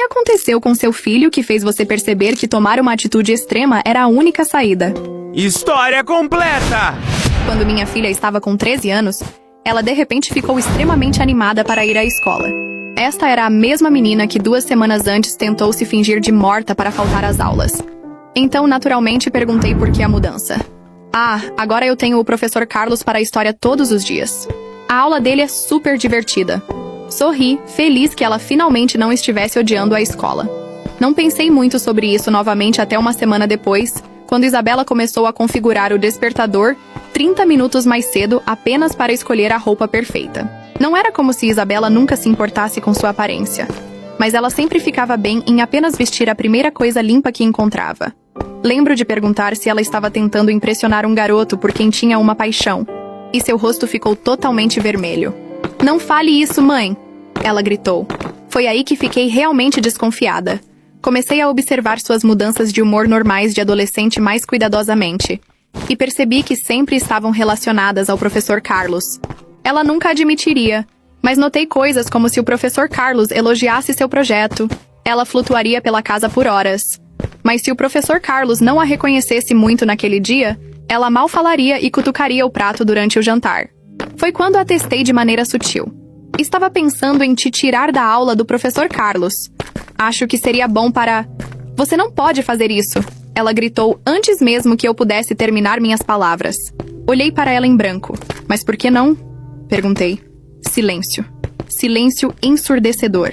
aconteceu com seu filho que fez você perceber que tomar uma atitude extrema era a única saída? História completa! Quando minha filha estava com 13 anos, ela de repente ficou extremamente animada para ir à escola. Esta era a mesma menina que 2 semanas antes tentou se fingir de morta para faltar às aulas. Então, naturalmente, perguntei por que a mudança. Agora eu tenho o professor Carlos para a história todos os dias. A aula dele é super divertida. Sorri, feliz que ela finalmente não estivesse odiando a escola. Não pensei muito sobre isso novamente até uma semana depois, quando Isabela começou a configurar o despertador 30 minutos mais cedo apenas para escolher a roupa perfeita. Não era como se Isabela nunca se importasse com sua aparência, mas ela sempre ficava bem em apenas vestir a primeira coisa limpa que encontrava. Lembro de perguntar se ela estava tentando impressionar um garoto por quem tinha uma paixão, e seu rosto ficou totalmente vermelho. "Não fale isso, mãe!" ela gritou. Foi aí que fiquei realmente desconfiada. Comecei a observar suas mudanças de humor normais de adolescente mais cuidadosamente, e percebi que sempre estavam relacionadas ao professor Carlos. Ela nunca admitiria, mas notei coisas como se o professor Carlos elogiasse seu projeto. Ela flutuaria pela casa por horas. Mas se o professor Carlos não a reconhecesse muito naquele dia, ela mal falaria e cutucaria o prato durante o jantar. Foi quando a testei de maneira sutil. Estava pensando em te tirar da aula do professor Carlos. Acho que seria bom para... Você não pode fazer isso, ela gritou antes mesmo que eu pudesse terminar minhas palavras. Olhei para ela em branco. Mas por que não? Perguntei. Silêncio. Silêncio ensurdecedor.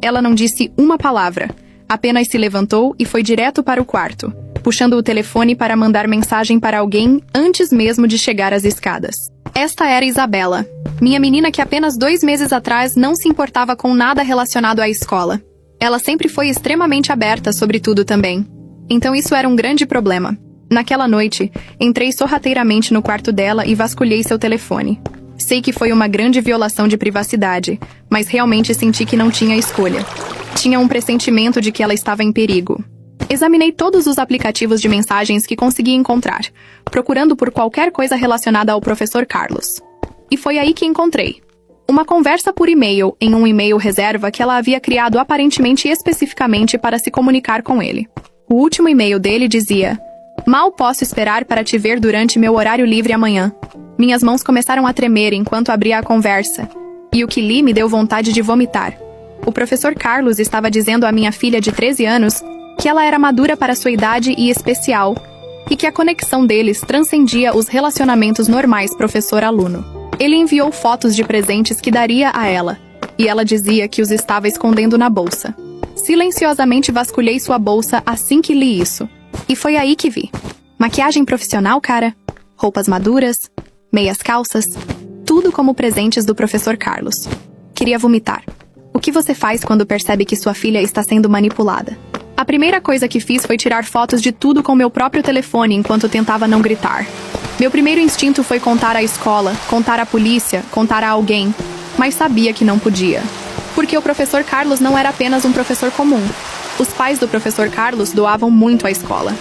Ela não disse uma palavra. Apenas se levantou e foi direto para o quarto, puxando o telefone para mandar mensagem para alguém antes mesmo de chegar às escadas. Esta era Isabela, minha menina que apenas 2 meses atrás não se importava com nada relacionado à escola. Ela sempre foi extremamente aberta sobre tudo também. Então isso era um grande problema. Naquela noite, entrei sorrateiramente no quarto dela e vasculhei seu telefone. Sei que foi uma grande violação de privacidade, mas realmente senti que não tinha escolha. Tinha um pressentimento de que ela estava em perigo. Examinei todos os aplicativos de mensagens que consegui encontrar, procurando por qualquer coisa relacionada ao professor Carlos. E foi aí que encontrei uma conversa por e-mail em um e-mail reserva que ela havia criado aparentemente especificamente para se comunicar com ele. O último e-mail dele dizia: "Mal posso esperar para te ver durante meu horário livre amanhã." Minhas mãos começaram a tremer enquanto abria a conversa, e o que li me deu vontade de vomitar. O professor Carlos estava dizendo à minha filha de 13 anos que ela era madura para sua idade e especial, e que a conexão deles transcendia os relacionamentos normais professor-aluno. Ele enviou fotos de presentes que daria a ela, e ela dizia que os estava escondendo na bolsa. Silenciosamente vasculhei sua bolsa assim que li isso, e foi aí que vi. Maquiagem profissional, cara, roupas maduras, meias calças, tudo como presentes do professor Carlos. Queria vomitar. O que você faz quando percebe que sua filha está sendo manipulada? A primeira coisa que fiz foi tirar fotos de tudo com meu próprio telefone enquanto tentava não gritar. Meu primeiro instinto foi contar à escola, contar à polícia, contar a alguém, mas sabia que não podia. Porque o professor Carlos não era apenas um professor comum. Os pais do professor Carlos doavam muito à escola.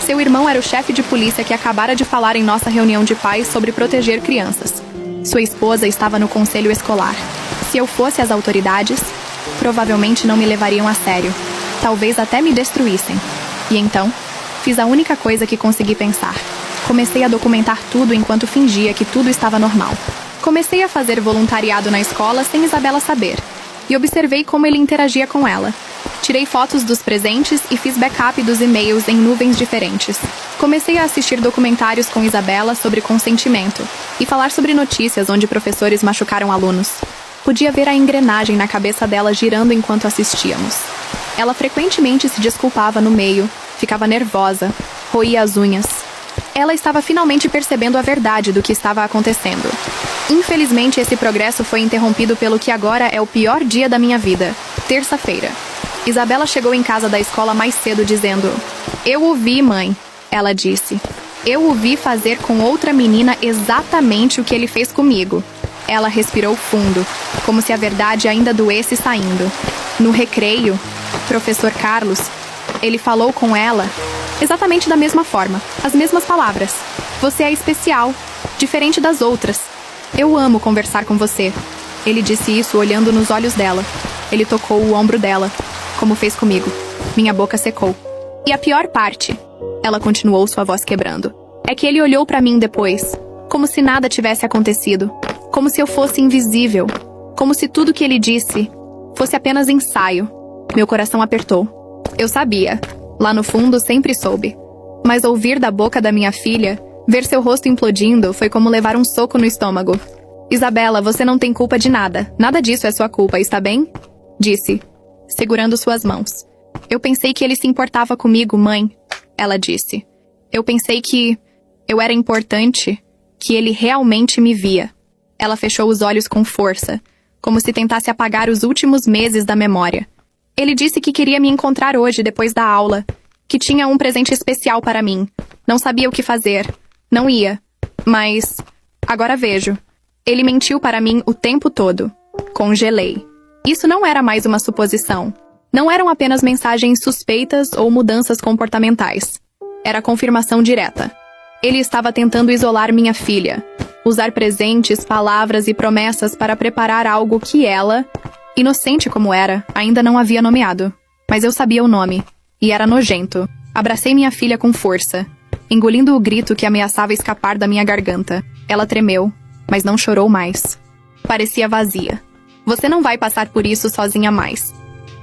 Seu irmão era o chefe de polícia que acabara de falar em nossa reunião de pais sobre proteger crianças. Sua esposa estava no conselho escolar. Se eu fosse às autoridades, provavelmente não me levariam a sério. Talvez até me destruíssem. E então, fiz a única coisa que consegui pensar. Comecei a documentar tudo enquanto fingia que tudo estava normal. Comecei a fazer voluntariado na escola sem Isabela saber, e observei como ele interagia com ela. Tirei fotos dos presentes e fiz backup dos e-mails em nuvens diferentes. Comecei a assistir documentários com Isabela sobre consentimento e falar sobre notícias onde professores machucaram alunos. Podia ver a engrenagem na cabeça dela girando enquanto assistíamos. Ela frequentemente se desculpava no meio, ficava nervosa, roía as unhas. Ela estava finalmente percebendo a verdade do que estava acontecendo. Infelizmente, esse progresso foi interrompido pelo que agora é o pior dia da minha vida, terça-feira. Isabela chegou em casa da escola mais cedo dizendo: "Eu o vi, mãe", ela disse. "Eu o vi fazer com outra menina exatamente o que ele fez comigo." Ela respirou fundo, como se a verdade ainda doesse saindo. No recreio, professor Carlos, ele falou com ela exatamente da mesma forma, as mesmas palavras. "Você é especial, diferente das outras. Eu amo conversar com você." Ele disse isso olhando nos olhos dela. Ele tocou o ombro dela. como fez comigo. Minha boca secou. E a pior parte, ela continuou, sua voz quebrando, é que ele olhou pra mim depois, como se nada tivesse acontecido, como se eu fosse invisível, como se tudo que ele disse fosse apenas ensaio. Meu coração apertou. Eu sabia. Lá no fundo, sempre soube. Mas ouvir da boca da minha filha, ver seu rosto implodindo, foi como levar um soco no estômago. Isabela, você não tem culpa de nada. Nada disso é sua culpa, está bem? Disse, segurando suas mãos. Eu pensei que ele se importava comigo, mãe. Ela disse. Eu pensei que eu era importante, que ele realmente me via. Ela fechou os olhos com força, como se tentasse apagar os últimos meses da memória. Ele disse que queria me encontrar hoje, depois da aula, que tinha um presente especial para mim. Não sabia o que fazer. Não ia. Mas agora vejo. Ele mentiu para mim o tempo todo. Congelei. Isso não era mais uma suposição. Não eram apenas mensagens suspeitas ou mudanças comportamentais. Era confirmação direta. Ele estava tentando isolar minha filha. Usar presentes, palavras e promessas para preparar algo que ela, inocente como era, ainda não havia nomeado. Mas eu sabia o nome. E era nojento. Abracei minha filha com força, engolindo o grito que ameaçava escapar da minha garganta. Ela tremeu, mas não chorou mais. Parecia vazia. Você não vai passar por isso sozinha mais.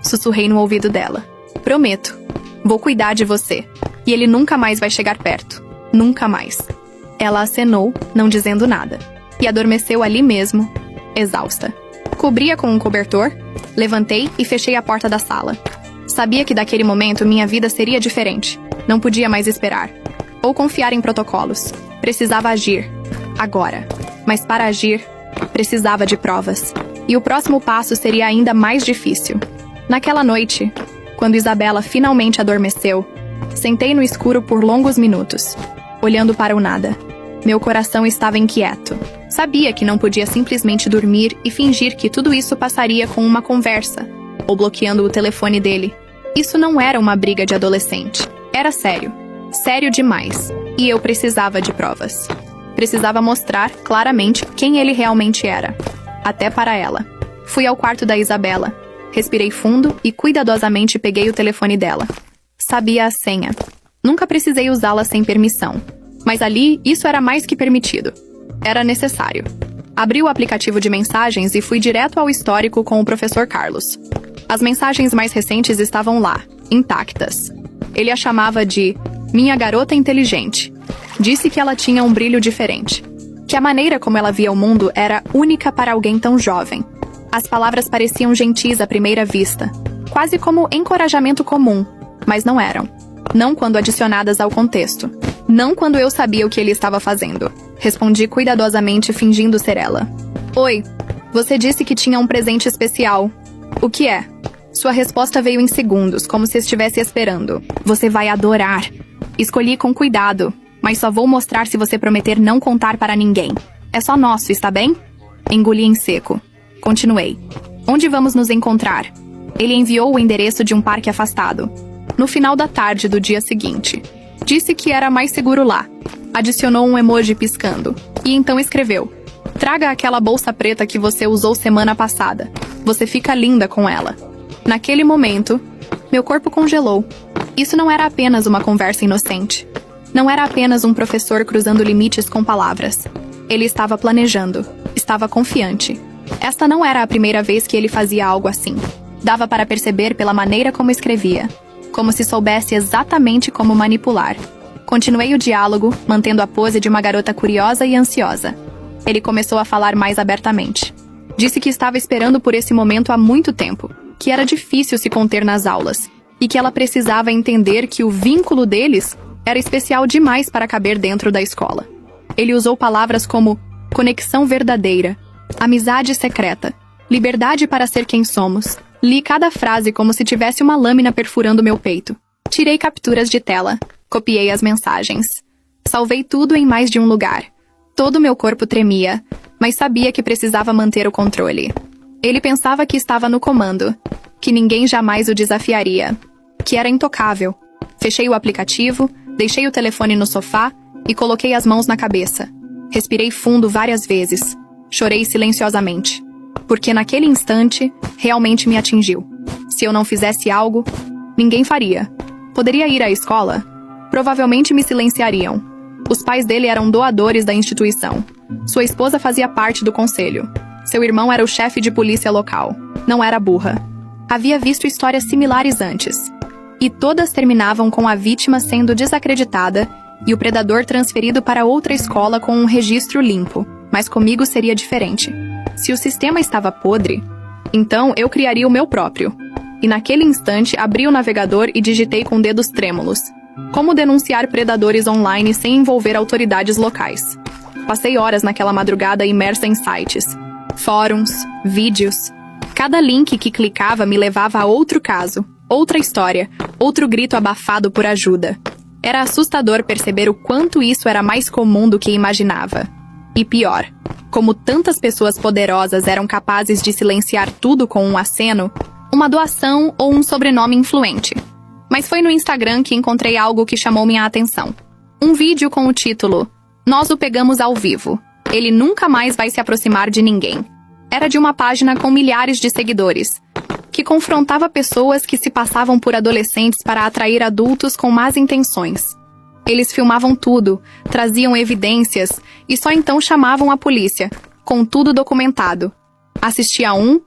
Sussurrei no ouvido dela. Prometo. Vou cuidar de você. E ele nunca mais vai chegar perto. Nunca mais. Ela acenou, não dizendo nada. E adormeceu ali mesmo, exausta. Cobria com um cobertor, levantei e fechei a porta da sala. Sabia que daquele momento minha vida seria diferente. Não podia mais esperar. Ou confiar em protocolos. Precisava agir. Agora. Mas para agir, precisava de provas. E o próximo passo seria ainda mais difícil. Naquela noite, quando Isabela finalmente adormeceu, sentei no escuro por longos minutos, olhando para o nada. Meu coração estava inquieto. Sabia que não podia simplesmente dormir e fingir que tudo isso passaria com uma conversa, ou bloqueando o telefone dele. Isso não era uma briga de adolescente. Era sério. Sério demais. E eu precisava de provas. Precisava mostrar claramente quem ele realmente era. Até para ela. Fui ao quarto da Isabela. Respirei fundo e cuidadosamente peguei o telefone dela. Sabia a senha. Nunca precisei usá-la sem permissão. Mas ali, isso era mais que permitido. Era necessário. Abri o aplicativo de mensagens e fui direto ao histórico com o professor Carlos. As mensagens mais recentes estavam lá, intactas. Ele a chamava de minha garota inteligente. Disse que ela tinha um brilho diferente. Que a maneira como ela via o mundo era única para alguém tão jovem. As palavras pareciam gentis à primeira vista, quase como encorajamento comum, mas não eram. Não quando adicionadas ao contexto. Não quando eu sabia o que ele estava fazendo. Respondi cuidadosamente, fingindo ser ela. Oi, você disse que tinha um presente especial. O que é? Sua resposta veio em segundos, como se estivesse esperando. Você vai adorar. Escolhi com cuidado, mas só vou mostrar se você prometer não contar para ninguém. É só nosso, está bem? Engoli em seco. Continuei. Onde vamos nos encontrar? Ele enviou o endereço de um parque afastado. No final da tarde do dia seguinte. Disse que era mais seguro lá. Adicionou um emoji piscando. E então escreveu: traga aquela bolsa preta que você usou semana passada. Você fica linda com ela. Naquele momento, meu corpo congelou. Isso não era apenas uma conversa inocente. Não era apenas um professor cruzando limites com palavras. Ele estava planejando. Estava confiante. Esta não era a primeira vez que ele fazia algo assim. Dava para perceber pela maneira como escrevia. Como se soubesse exatamente como manipular. Continuei o diálogo, mantendo a pose de uma garota curiosa e ansiosa. Ele começou a falar mais abertamente. Disse que estava esperando por esse momento há muito tempo, que era difícil se conter nas aulas, e que ela precisava entender que o vínculo deles era especial demais para caber dentro da escola. Ele usou palavras como conexão verdadeira, amizade secreta, liberdade para ser quem somos. Li cada frase como se tivesse uma lâmina perfurando meu peito. Tirei capturas de tela, copiei as mensagens. Salvei tudo em mais de um lugar. Todo meu corpo tremia, mas sabia que precisava manter o controle. Ele pensava que estava no comando, que ninguém jamais o desafiaria, que era intocável. Fechei o aplicativo, deixei o telefone no sofá e coloquei as mãos na cabeça. Respirei fundo várias vezes. Chorei silenciosamente. Porque naquele instante, realmente me atingiu. Se eu não fizesse algo, ninguém faria. Poderia ir à escola? Provavelmente me silenciariam. Os pais dele eram doadores da instituição. Sua esposa fazia parte do conselho. Seu irmão era o chefe de polícia local. Não era burra. Havia visto histórias similares antes. E todas terminavam com a vítima sendo desacreditada e o predador transferido para outra escola com um registro limpo. Mas comigo seria diferente. Se o sistema estava podre, então eu criaria o meu próprio. E naquele instante abri o navegador e digitei com dedos trêmulos: como denunciar predadores online sem envolver autoridades locais. Passei horas naquela madrugada imersa em sites, fóruns, vídeos. Cada link que clicava me levava a outro caso, outra história, outro grito abafado por ajuda. Era assustador perceber o quanto isso era mais comum do que imaginava. E pior, como tantas pessoas poderosas eram capazes de silenciar tudo com um aceno, uma doação ou um sobrenome influente. Mas foi no Instagram que encontrei algo que chamou minha atenção. Um vídeo com o título "Nós o pegamos ao vivo. Ele nunca mais vai se aproximar de ninguém." Era de uma página com milhares de seguidores, que confrontava pessoas que se passavam por adolescentes para atrair adultos com más intenções. Eles filmavam tudo, traziam evidências e só então chamavam a polícia, com tudo documentado. Assistia um,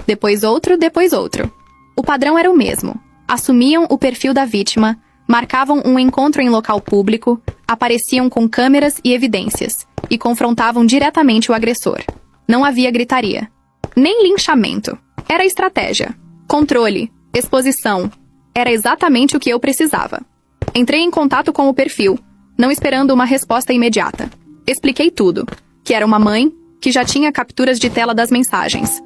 depois outro, depois outro. O padrão era o mesmo. Assumiam o perfil da vítima, marcavam um encontro em local público, apareciam com câmeras e evidências, e confrontavam diretamente o agressor. Não havia gritaria. Nem linchamento. Era estratégia. Controle. Exposição. Era exatamente o que eu precisava. Entrei em contato com o perfil, não esperando uma resposta imediata. Expliquei tudo. Que era uma mãe, que já tinha capturas de tela das mensagens.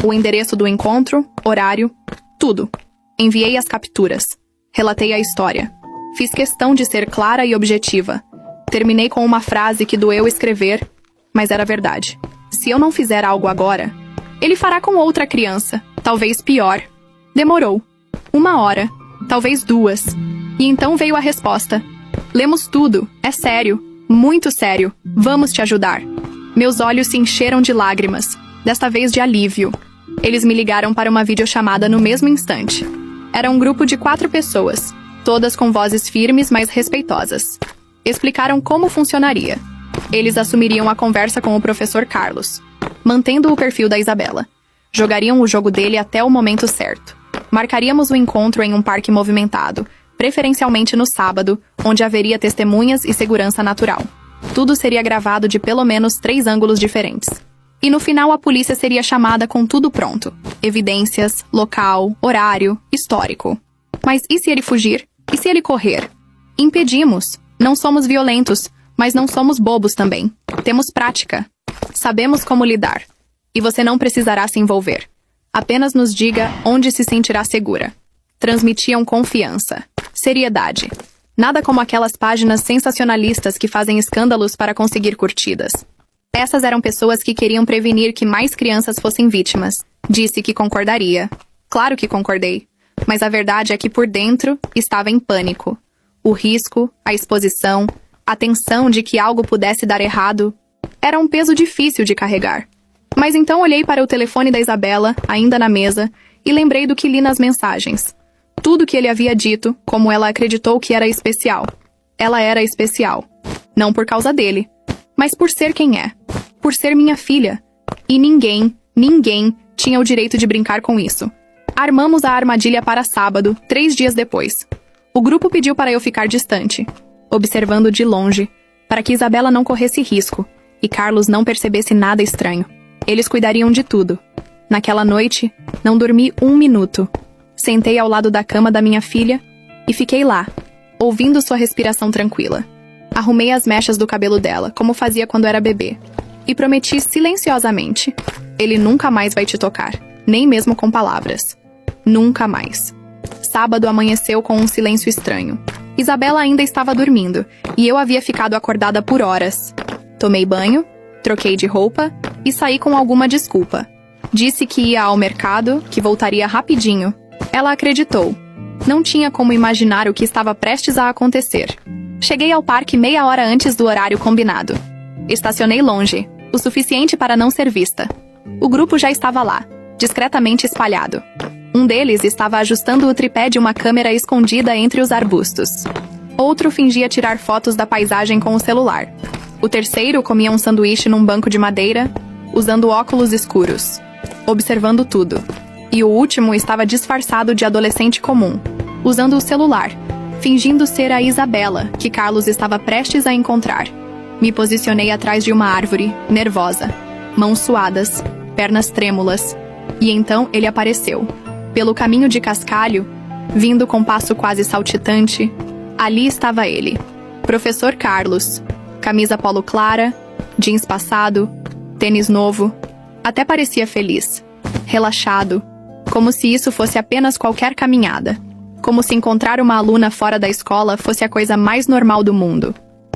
O endereço do encontro, horário, tudo. Enviei as capturas. Relatei a história. Fiz questão de ser clara e objetiva. Terminei com uma frase que doeu escrever, mas era verdade. Se eu não fizer algo agora, ele fará com outra criança, talvez pior. Demorou. 1 hora, talvez 2. E então veio a resposta. Lemos tudo, é sério, muito sério, vamos te ajudar. Meus olhos se encheram de lágrimas, desta vez de alívio. Eles me ligaram para uma videochamada no mesmo instante. Era um grupo de 4 pessoas, todas com vozes firmes, mas respeitosas. Explicaram como funcionaria. Eles assumiriam a conversa com o professor Carlos, mantendo o perfil da Isabela. Jogariam o jogo dele até o momento certo. Marcaríamos o encontro em um parque movimentado, preferencialmente no sábado, onde haveria testemunhas e segurança natural. Tudo seria gravado de pelo menos 3 ângulos diferentes. E no final a polícia seria chamada com tudo pronto. Evidências, local, horário, histórico. Mas e se ele fugir? E se ele correr? Impedimos. Não somos violentos, mas não somos bobos também. Temos prática. Sabemos como lidar. E você não precisará se envolver. Apenas nos diga onde se sentirá segura. Transmitiam confiança. Seriedade. Nada como aquelas páginas sensacionalistas que fazem escândalos para conseguir curtidas. Essas eram pessoas que queriam prevenir que mais crianças fossem vítimas. Disse que concordaria. Claro que concordei. Mas a verdade é que por dentro estava em pânico. O risco, a exposição, a tensão de que algo pudesse dar errado, era um peso difícil de carregar. Mas então olhei para o telefone da Isabela, ainda na mesa, e lembrei do que li nas mensagens. Tudo que ele havia dito, como ela acreditou que era especial. Ela era especial. Não por causa dele, mas por ser quem é. Por ser minha filha. E ninguém tinha o direito de brincar com isso. Armamos a armadilha para sábado, 3 dias depois. O grupo pediu para eu ficar distante, observando de longe, para que Isabela não corresse risco e Carlos não percebesse nada estranho. Eles cuidariam de tudo. Naquela noite, não dormi 1 minuto. Sentei ao lado da cama da minha filha e fiquei lá, ouvindo sua respiração tranquila. Arrumei as mechas do cabelo dela, como fazia quando era bebê, e prometi silenciosamente: ele nunca mais vai te tocar, nem mesmo com palavras. Nunca mais. Sábado amanheceu com um silêncio estranho. Isabela ainda estava dormindo, e eu havia ficado acordada por horas. Tomei banho, troquei de roupa e saí com alguma desculpa. Disse que ia ao mercado, que voltaria rapidinho. Ela acreditou. Não tinha como imaginar o que estava prestes a acontecer. Cheguei ao parque meia hora antes do horário combinado. Estacionei longe, o suficiente para não ser vista. O grupo já estava lá, discretamente espalhado. Um deles estava ajustando o tripé de uma câmera escondida entre os arbustos. Outro fingia tirar fotos da paisagem com o celular. O terceiro comia um sanduíche num banco de madeira, usando óculos escuros, observando tudo. E o último estava disfarçado de adolescente comum, usando o celular, fingindo ser a Isabela, que Carlos estava prestes a encontrar. Me posicionei atrás de uma árvore, nervosa, mãos suadas, pernas trêmulas, e então ele apareceu. Pelo caminho de cascalho, vindo com passo quase saltitante, ali estava ele, Professor Carlos, camisa polo clara, jeans passado, tênis novo, até parecia feliz, relaxado, como se isso fosse apenas qualquer caminhada, como se encontrar uma aluna fora da escola fosse a coisa mais normal do mundo.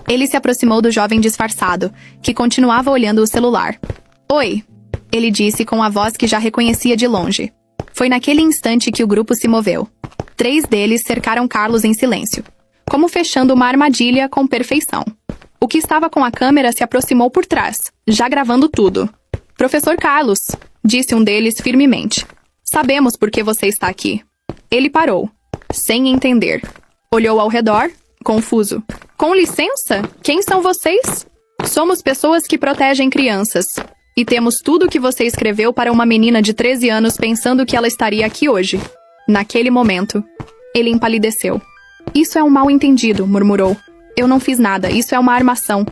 Ele se aproximou do jovem disfarçado, que continuava olhando o celular. "Oi", ele disse com a voz que já reconhecia de longe. Foi naquele instante que o grupo se moveu. 3 deles cercaram Carlos em silêncio, como fechando uma armadilha com perfeição. O que estava com a câmera se aproximou por trás, já gravando tudo. "Professor Carlos", disse um deles firmemente. "Sabemos por que você está aqui." Ele parou, sem entender. Olhou ao redor, confuso. "Com licença? Quem são vocês?" "Somos pessoas que protegem crianças. E temos tudo o que você escreveu para uma menina de 13 anos pensando que ela estaria aqui hoje." Naquele momento, ele empalideceu. "Isso é um mal-entendido", murmurou. "Eu não fiz nada, isso é uma armação."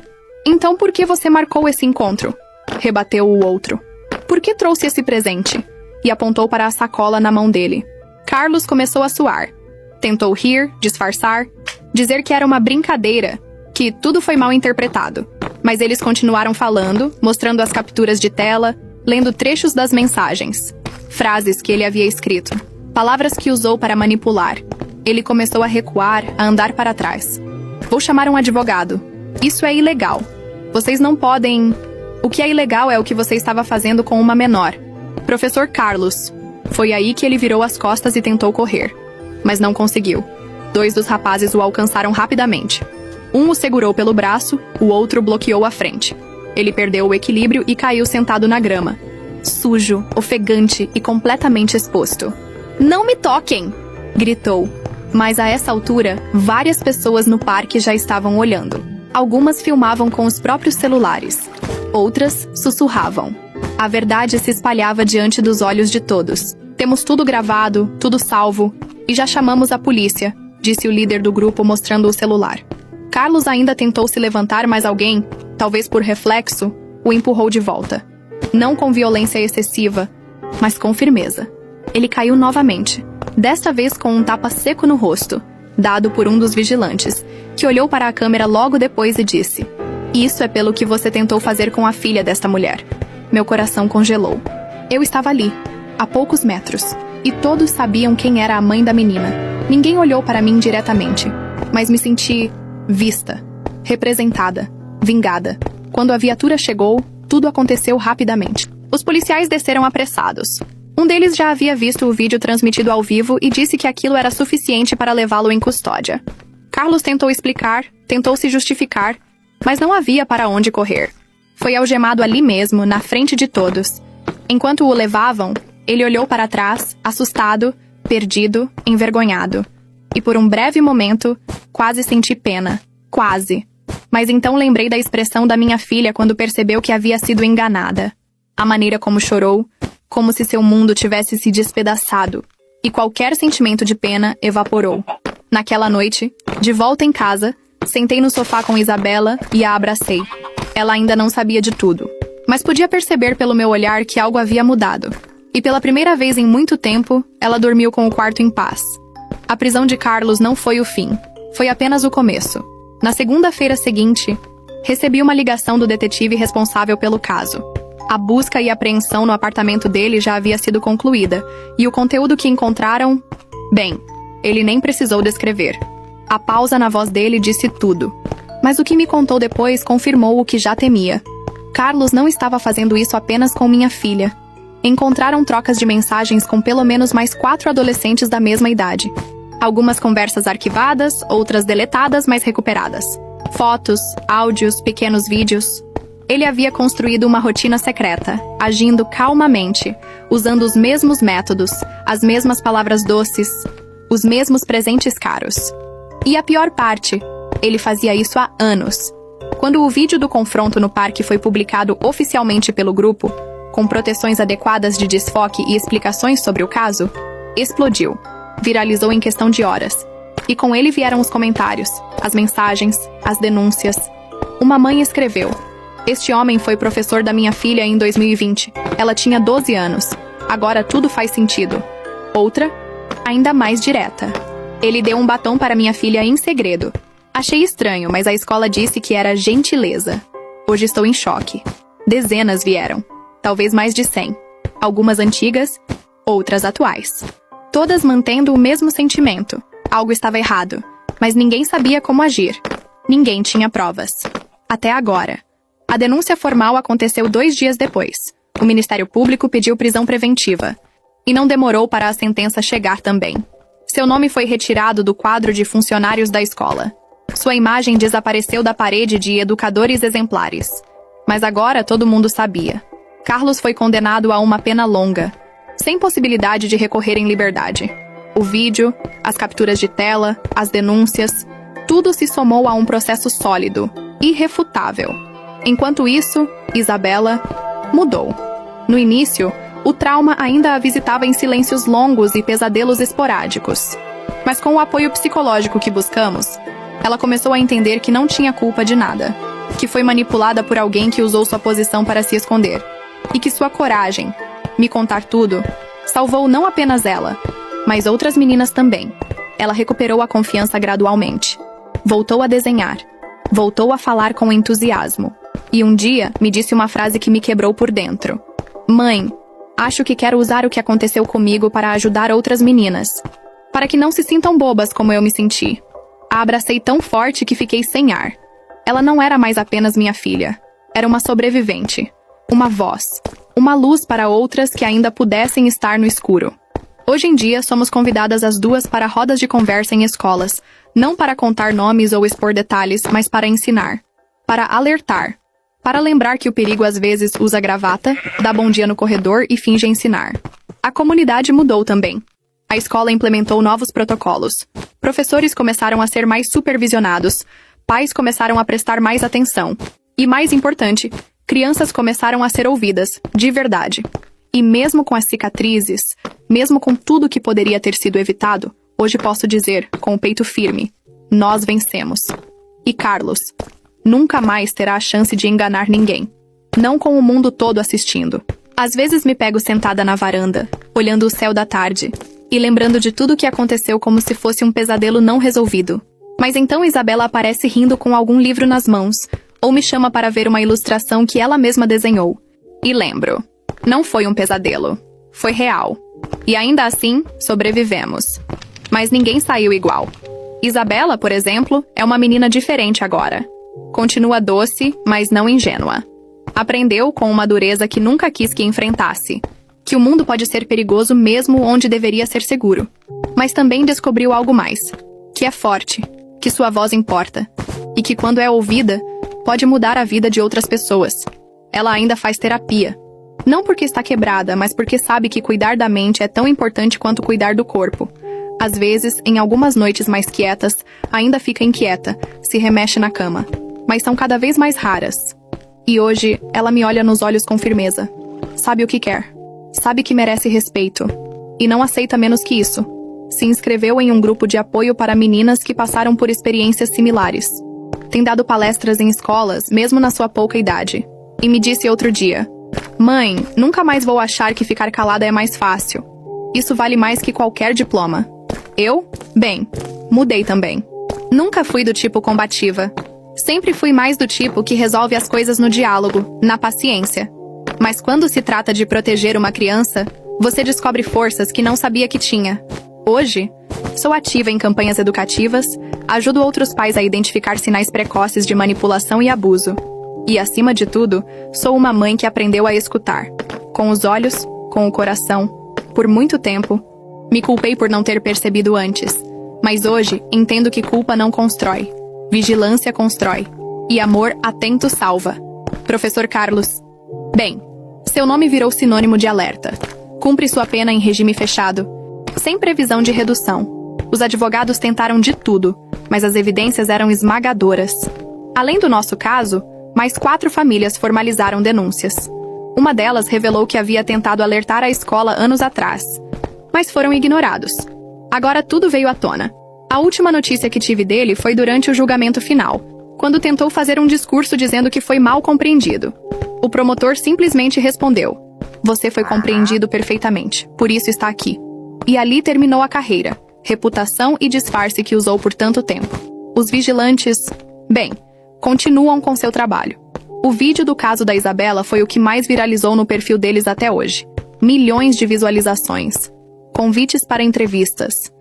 "Então por que você marcou esse encontro?" rebateu o outro. "Por que trouxe esse presente?" e apontou para a sacola na mão dele. Carlos começou a suar. Tentou rir, disfarçar, dizer que era uma brincadeira, que tudo foi mal interpretado. Mas eles continuaram falando, mostrando as capturas de tela, lendo trechos das mensagens. Frases que ele havia escrito. Palavras que usou para manipular. Ele começou a recuar, a andar para trás. "Vou chamar um advogado. Isso é ilegal. Vocês não podem... O que é ilegal é o que você estava fazendo com uma menor. Professor Carlos." Foi aí que ele virou as costas e tentou correr. Mas não conseguiu. 2 dos rapazes o alcançaram rapidamente. Um o segurou pelo braço, o outro bloqueou a frente. Ele perdeu o equilíbrio e caiu sentado na grama. Sujo, ofegante e completamente exposto. "Não me toquem!" gritou. Mas a essa altura, várias pessoas no parque já estavam olhando. Algumas filmavam com os próprios celulares. Outras sussurravam. A verdade se espalhava diante dos olhos de todos. "Temos tudo gravado, tudo salvo, e já chamamos a polícia", disse o líder do grupo mostrando o celular. Carlos ainda tentou se levantar, mas alguém, talvez por reflexo, o empurrou de volta. Não com violência excessiva, mas com firmeza. Ele caiu novamente, desta vez com um tapa seco no rosto, dado por um dos vigilantes, que olhou para a câmera logo depois e disse: "Isso é pelo que você tentou fazer com a filha desta mulher." Meu coração congelou. Eu estava ali, a poucos metros, e todos sabiam quem era a mãe da menina. Ninguém olhou para mim diretamente, mas me senti vista, representada, vingada. Quando a viatura chegou, tudo aconteceu rapidamente. Os policiais desceram apressados. Um deles já havia visto o vídeo transmitido ao vivo e disse que aquilo era suficiente para levá-lo em custódia. Carlos tentou explicar, tentou se justificar, mas não havia para onde correr. Foi algemado ali mesmo, na frente de todos. Enquanto o levavam, ele olhou para trás, assustado, perdido, envergonhado. E por um breve momento, quase senti pena. Quase. Mas então lembrei da expressão da minha filha quando percebeu que havia sido enganada. A maneira como chorou, como se seu mundo tivesse se despedaçado. E qualquer sentimento de pena evaporou. Naquela noite, de volta em casa, sentei no sofá com Isabela e a abracei. Ela ainda não sabia de tudo, mas podia perceber pelo meu olhar que algo havia mudado. E pela primeira vez em muito tempo, ela dormiu com o quarto em paz. A prisão de Carlos não foi o fim, foi apenas o começo. Na segunda-feira seguinte, recebi uma ligação do detetive responsável pelo caso. A busca e apreensão no apartamento dele já havia sido concluída, e o conteúdo que encontraram... Bem, ele nem precisou descrever. A pausa na voz dele disse tudo. Mas o que me contou depois confirmou o que já temia. Carlos não estava fazendo isso apenas com minha filha. Encontraram trocas de mensagens com pelo menos mais 4 adolescentes da mesma idade. Algumas conversas arquivadas, outras deletadas, mas recuperadas. Fotos, áudios, pequenos vídeos. Ele havia construído uma rotina secreta, agindo calmamente, usando os mesmos métodos, as mesmas palavras doces, os mesmos presentes caros. E a pior parte, ele fazia isso há anos. Quando o vídeo do confronto no parque foi publicado oficialmente pelo grupo, com proteções adequadas de desfoque e explicações sobre o caso, explodiu. Viralizou em questão de horas. E com ele vieram os comentários, as mensagens, as denúncias. Uma mãe escreveu: "Este homem foi professor da minha filha em 2020. Ela tinha 12 anos. Agora tudo faz sentido." Outra, ainda mais direta: "Ele deu um batom para minha filha em segredo. Achei estranho, mas a escola disse que era gentileza. Hoje estou em choque." Dezenas vieram. Talvez mais de 100. Algumas antigas, outras atuais. Todas mantendo o mesmo sentimento. Algo estava errado, mas ninguém sabia como agir. Ninguém tinha provas. Até agora. A denúncia formal aconteceu 2 dias depois. O Ministério Público pediu prisão preventiva. E não demorou para a sentença chegar também. Seu nome foi retirado do quadro de funcionários da escola. Sua imagem desapareceu da parede de educadores exemplares. Mas agora todo mundo sabia. Carlos foi condenado a uma pena longa, sem possibilidade de recorrer em liberdade. O vídeo, as capturas de tela, as denúncias, tudo se somou a um processo sólido, irrefutável. Enquanto isso, Isabela mudou. No início, o trauma ainda a visitava em silêncios longos e pesadelos esporádicos. Mas com o apoio psicológico que buscamos, ela começou a entender que não tinha culpa de nada, que foi manipulada por alguém que usou sua posição para se esconder, e que sua coragem, me contar tudo, salvou não apenas ela, mas outras meninas também. Ela recuperou a confiança gradualmente. Voltou a desenhar. Voltou a falar com entusiasmo. E um dia me disse uma frase que me quebrou por dentro. "Mãe, acho que quero usar o que aconteceu comigo para ajudar outras meninas. Para que não se sintam bobas como eu me senti." A abracei tão forte que fiquei sem ar. Ela não era mais apenas minha filha. Era uma sobrevivente. Uma voz. Uma luz para outras que ainda pudessem estar no escuro. Hoje em dia, somos convidadas as duas para rodas de conversa em escolas, não para contar nomes ou expor detalhes, mas para ensinar, para alertar, para lembrar que o perigo às vezes usa gravata, dá bom dia no corredor e finge ensinar. A comunidade mudou também. A escola implementou novos protocolos. Professores começaram a ser mais supervisionados, pais começaram a prestar mais atenção. E mais importante, crianças começaram a ser ouvidas, de verdade. E mesmo com as cicatrizes, mesmo com tudo que poderia ter sido evitado, hoje posso dizer, com o peito firme, nós vencemos. E Carlos nunca mais terá a chance de enganar ninguém. Não com o mundo todo assistindo. Às vezes me pego sentada na varanda, olhando o céu da tarde, e lembrando de tudo que aconteceu como se fosse um pesadelo não resolvido. Mas então Isabela aparece rindo com algum livro nas mãos, ou me chama para ver uma ilustração que ela mesma desenhou. E lembro. Não foi um pesadelo. Foi real. E ainda assim, sobrevivemos. Mas ninguém saiu igual. Isabela, por exemplo, é uma menina diferente agora. Continua doce, mas não ingênua. Aprendeu com uma dureza que nunca quis que enfrentasse. Que o mundo pode ser perigoso mesmo onde deveria ser seguro. Mas também descobriu algo mais. Que é forte. Que sua voz importa. E que quando é ouvida, pode mudar a vida de outras pessoas. Ela ainda faz terapia. Não porque está quebrada, mas porque sabe que cuidar da mente é tão importante quanto cuidar do corpo. Às vezes, em algumas noites mais quietas, ainda fica inquieta, se remexe na cama. Mas são cada vez mais raras. E hoje, ela me olha nos olhos com firmeza. Sabe o que quer. Sabe que merece respeito. E não aceita menos que isso. Se inscreveu em um grupo de apoio para meninas que passaram por experiências similares. Tem dado palestras em escolas, mesmo na sua pouca idade. E me disse outro dia: "Mãe, nunca mais vou achar que ficar calada é mais fácil. Isso vale mais que qualquer diploma." Eu? Bem, mudei também. Nunca fui do tipo combativa. Sempre fui mais do tipo que resolve as coisas no diálogo, na paciência. Mas quando se trata de proteger uma criança, você descobre forças que não sabia que tinha. Hoje, sou ativa em campanhas educativas, ajudo outros pais a identificar sinais precoces de manipulação e abuso. E, acima de tudo, sou uma mãe que aprendeu a escutar. Com os olhos, com o coração. Por muito tempo, me culpei por não ter percebido antes. Mas hoje, entendo que culpa não constrói. Vigilância constrói. E amor atento salva. Professor Carlos. Bem, seu nome virou sinônimo de alerta. Cumpre sua pena em regime fechado, sem previsão de redução. Os advogados tentaram de tudo, mas as evidências eram esmagadoras. Além do nosso caso, mais 4 famílias formalizaram denúncias. Uma delas revelou que havia tentado alertar a escola anos atrás, mas foram ignorados. Agora tudo veio à tona. A última notícia que tive dele foi durante o julgamento final, quando tentou fazer um discurso dizendo que foi mal compreendido. O promotor simplesmente respondeu: "Você foi compreendido perfeitamente, por isso está aqui." E ali terminou a carreira, reputação e disfarce que usou por tanto tempo. Os vigilantes, bem, continuam com seu trabalho. O vídeo do caso da Isabela foi o que mais viralizou no perfil deles até hoje. Milhões de visualizações. Convites para entrevistas.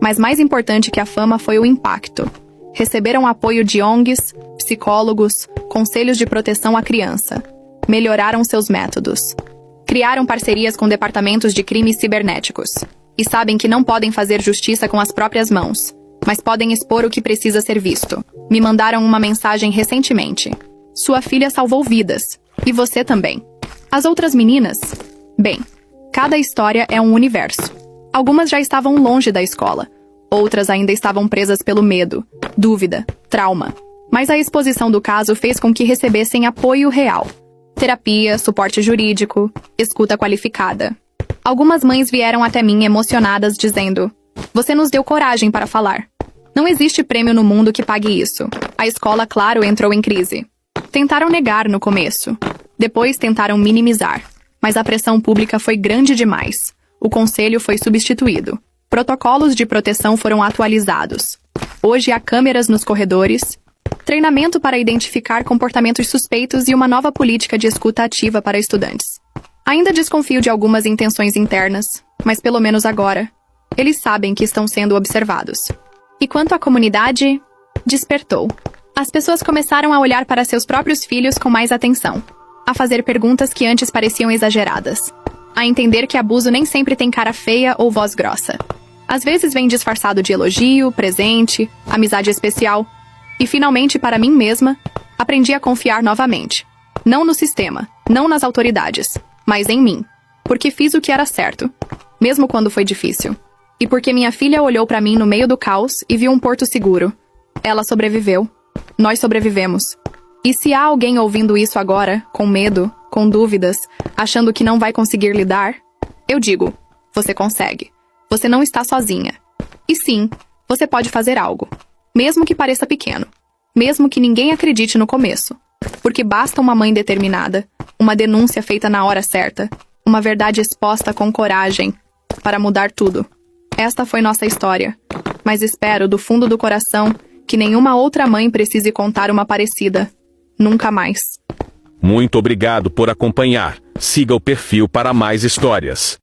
Mas mais importante que a fama foi o impacto. Receberam apoio de ONGs, psicólogos, conselhos de proteção à criança. Melhoraram seus métodos. Criaram parcerias com departamentos de crimes cibernéticos. E sabem que não podem fazer justiça com as próprias mãos, mas podem expor o que precisa ser visto. Me mandaram uma mensagem recentemente. Sua filha salvou vidas. E você também. As outras meninas? Bem, cada história é um universo. Algumas já estavam longe da escola. Outras ainda estavam presas pelo medo, dúvida, trauma. Mas a exposição do caso fez com que recebessem apoio real. Terapia, suporte jurídico, escuta qualificada. Algumas mães vieram até mim emocionadas dizendo: "Você nos deu coragem para falar." Não existe prêmio no mundo que pague isso. A escola, claro, entrou em crise. Tentaram negar no começo. Depois tentaram minimizar. Mas a pressão pública foi grande demais. O conselho foi substituído. Protocolos de proteção foram atualizados. Hoje há câmeras nos corredores, treinamento para identificar comportamentos suspeitos e uma nova política de escuta ativa para estudantes. Ainda desconfio de algumas intenções internas, mas pelo menos agora, eles sabem que estão sendo observados. E quanto à comunidade, despertou. As pessoas começaram a olhar para seus próprios filhos com mais atenção, a fazer perguntas que antes pareciam exageradas, a entender que abuso nem sempre tem cara feia ou voz grossa. Às vezes vem disfarçado de elogio, presente, amizade especial. E finalmente, para mim mesma, aprendi a confiar novamente. Não no sistema, não nas autoridades, mas em mim. Porque fiz o que era certo, mesmo quando foi difícil. E porque minha filha olhou para mim no meio do caos e viu um porto seguro. Ela sobreviveu. Nós sobrevivemos. E se há alguém ouvindo isso agora, com medo, com dúvidas, achando que não vai conseguir lidar, eu digo: você consegue. Você não está sozinha. E sim, você pode fazer algo. Mesmo que pareça pequeno. Mesmo que ninguém acredite no começo. Porque basta uma mãe determinada, uma denúncia feita na hora certa, uma verdade exposta com coragem, para mudar tudo. Esta foi nossa história. Mas espero, do fundo do coração, que nenhuma outra mãe precise contar uma parecida. Nunca mais. Muito obrigado por acompanhar. Siga o perfil para mais histórias.